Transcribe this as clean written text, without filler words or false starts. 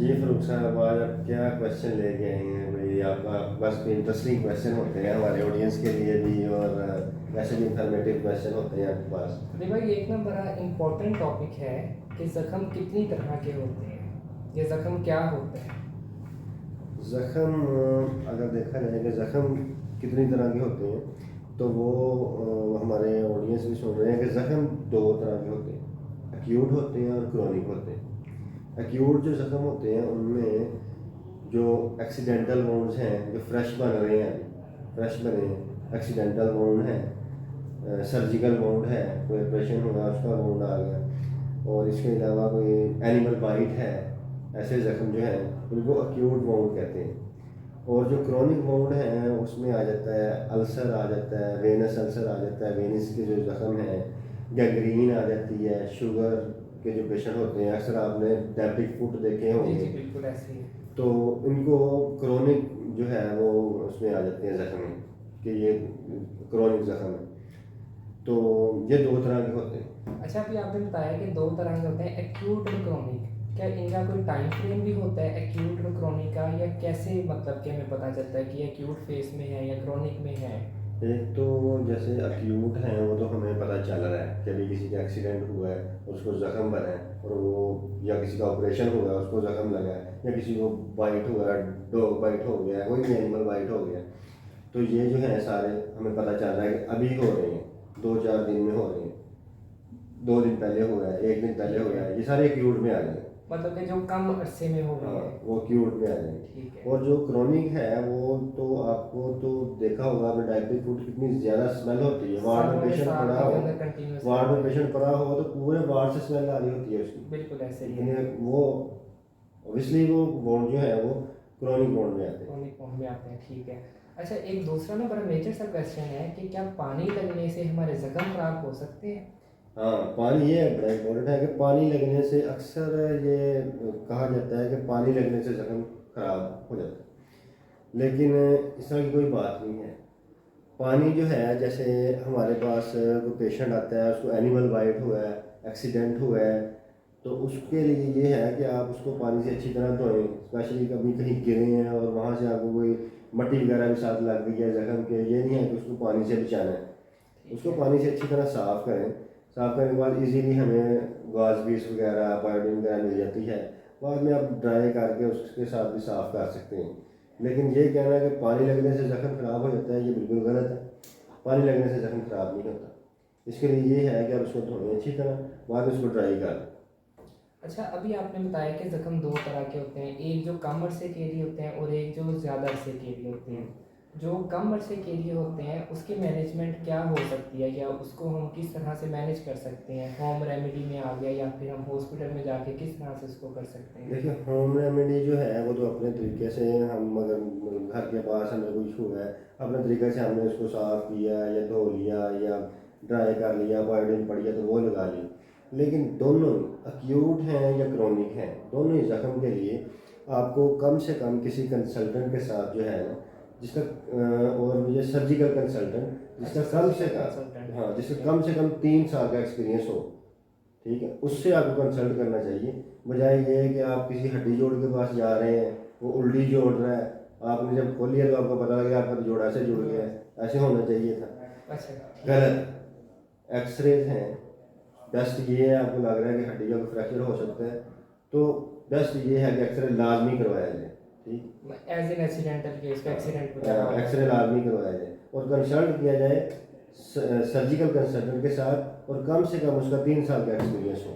जी फरूक साहब, आज आप क्या क्वेश्चन लेके आए हैं भाई? आपका बस इंटरेस्टिंग क्वेश्चन होते हैं हमारे ऑडियंस के लिए भी, और वैसे भी इंफॉर्मेटिव क्वेश्चन होते हैं आपके पास। अरे भाई, एक ना बड़ा इम्पोर्टेंट टॉपिक है कि ज़ख्म कितनी तरह के होते हैं, ये ज़ख्म क्या होते हैं। ज़ख़म, अगर देखा जाए कि ज़ख़म कितनी तरह के होते हैं, तो वो हमारे ऑडियंस भी सुन रहे हैं कि ज़ख़म दो तरह के होते हैं, एक्यूट होते हैं और क्रॉनिक होते हैं। एक्यूट जो ज़ख़म होते हैं उनमें जो एक्सीडेंटल वुंड्स हैं, जो फ्रेश बन रहे हैं, फ्रेश बने हैं, एक्सीडेंटल वुंड है, सर्जिकल वुंड है, कोई ऑपरेशन हुआ उसका वुंड आ गया, और इसके अलावा कोई एनिमल बाइट है, ऐसे ज़ख्म जो हैं उनको एक्यूट वुंड कहते हैं। और जो क्रॉनिक वुंड है उसमें आ जाता है अल्सर, आ जाता है वेनस अल्सर, आ जाता है वेनस के जो ज़ख्म है, गैंग्रीन आ जाती है, शुगर के जो पेशेंट होते हैं, अक्सर आपने डायबिटिक फुट देखे जी होंगे, जी, बिल्कुल ऐसे ही है। तो इनको क्रॉनिक जो है वो उसमें आ जाते हैं ज़ख्म कि ये क्रॉनिक ज़ख्म है। तो ये दो तरह के होते हैं। अच्छा, अभी आपने बताया कि दो तरह के होते हैं, एक्यूट और क्रॉनिक। क्या इनका कोई टाइम फ्रेम भी होता है एक्यूट और क्रॉनिक का, या कैसे मतलब कि हमें पता चलता है कि एक्यूट फेज में है या क्रॉनिक में है। एक तो जैसे एक्यूट है वो तो हमें पता चल रहा है कि अभी किसी का एक्सीडेंट हुआ है, उसको ज़ख्म बना है, और वो या किसी का ऑपरेशन हुआ है उसको ज़ख्म लगा है, या किसी को बाइट हुआ है, डॉग बाइट हो गया है, कोई भी एनिमल बाइट हो गया, तो ये जो है सारे हमें पता चल रहा है कि अभी हो रहे हैं, 2-4 दिन में हो रहे हैं, 2 दिन पहले हुआ है, 1 दिन पहले ठीक हुआ है, है, ये सारे एक्यूट में आ जाएंगे। मतलब कि जो कम अरसे में हो गई हाँ, है। वो क्यूट में आ जाएंगे। ठीक है। और जो क्रॉनिक है वो तो आपको तो देखा होगा आपने, डायबिटिक फूड कितनी ज़्यादा स्मेल होती है, वार्ड में सालों के पेशेंट साल पड़ा के हो, अंदर कंटिन्यूस वार्ड में रहता है। पेशेंट पड़ा हो तो पूरे वार्ड से स्मेल आ रही होती है उसकी। बिल्कुल ऐसे ही है। लेकिन वो ऑब्वियसली वो बोन जो है वो क्रॉनिक बोन में आते हैं। क्रॉनिक फॉर्म में आते हैं, ठीक है। अच्छा, एक दूसरा ना बड़ा मेजर सा क्वेश्चन है कि क्या पानी लगने से हमारे ज़ख्म खराब हो सकते हैं। हाँ, पानी ये बड़ा इम्पोर्टेंट है कि पानी लगने से अक्सर ये कहा जाता है कि पानी लगने से ज़ख्म खराब हो जाता है, लेकिन इस तरह की कोई बात नहीं है। पानी जो है, जैसे हमारे पास कोई पेशेंट आता है, उसको एनिमल बाइट हुआ है, एक्सीडेंट हुआ है, तो उसके लिए ये है कि आप उसको पानी से अच्छी तरह धोएं। स्पेशली कभी कहीं गिरे हैं और वहाँ से आपको कोई मट्टी वगैरह भी साथ लग गई है ज़ख्म के, ये नहीं है कि उसको पानी से बचाना है, ठीक उसको है। पानी से अच्छी तरह साफ़ करें। साफ़ करने के बाद इजीली हमें गाज बीस वगैरह, बायोडीन वगैरह मिल जाती है, बाद में आप ड्राई करके उसके साथ भी साफ़ कर सकते हैं। लेकिन ये कहना है कि पानी लगने से ज़ख्म ख़राब हो जाता है, ये बिल्कुल गलत है। पानी लगने से ज़ख्म ख़राब नहीं होता। इसके लिए ये है कि आप उसको धोएं अच्छी तरह, बाद में उसको ड्राई कर लें। अच्छा, अभी आपने बताया कि ज़ख्म दो तरह के होते हैं, एक जो कम अरसे के लिए होते हैं और एक जो ज़्यादा अरसे के लिए होते हैं। जो कम अरसे के लिए होते हैं उसकी मैनेजमेंट क्या हो सकती है, या उसको हम किस तरह से मैनेज कर सकते हैं। होम रेमेडी में आ गया, या फिर हम हॉस्पिटल में जाके किस तरह से उसको कर सकते हैं। देखिए, होम रेमेडी जो है वो तो अपने तरीके से, हम अगर घर के पास हमें कुछ हुआ है, अपने तरीके से हमने उसको साफ़ किया या धो लिया या ड्राई कर लिया, बायोडीन पड़ी है तो वो लगा ली। लेकिन दोनों एक्यूट हैं या क्रॉनिक हैं, दोनों ही ज़ख्म के लिए आपको कम से कम किसी कंसल्टेंट के साथ जो है ना, जिसका और ये सर्जिकल कंसल्टेंट जिसका अच्छा, कम से surgical कम, consultant, हाँ, जिसका ठीक है। कम से कम 3 साल का एक्सपीरियंस हो, ठीक है, उससे आपको कंसल्ट करना चाहिए। बजाय ये है कि आप किसी हड्डी जोड़ के पास जा रहे हैं, वो उल्टी जोड़ रहा है, आपने जब खोल लिया तो आपको पता लगा आपका जोड़ा से जुड़ गया है, ऐसे होना चाहिए था। अच्छा, ठीक है। गलत। एक्सरेज हैं, बेस्ट ये है, आपको लग रहा है कि हड्डी का फ्रैक्चर हो सकता है, तो बेस्ट ये है कि एक्सरे लाजमी करवाया जाए। ठीक, एज एन एक्सीडेंटल केस का एक्सीडेंट वगैरह हो एक्सरे जाए। लाजमी करवाया जाए और कंसल्ट किया जाए सर्जिकल कंसल्टेंट के साथ, और कम से कम उसका 3 साल का एक्सपीरियंस हो।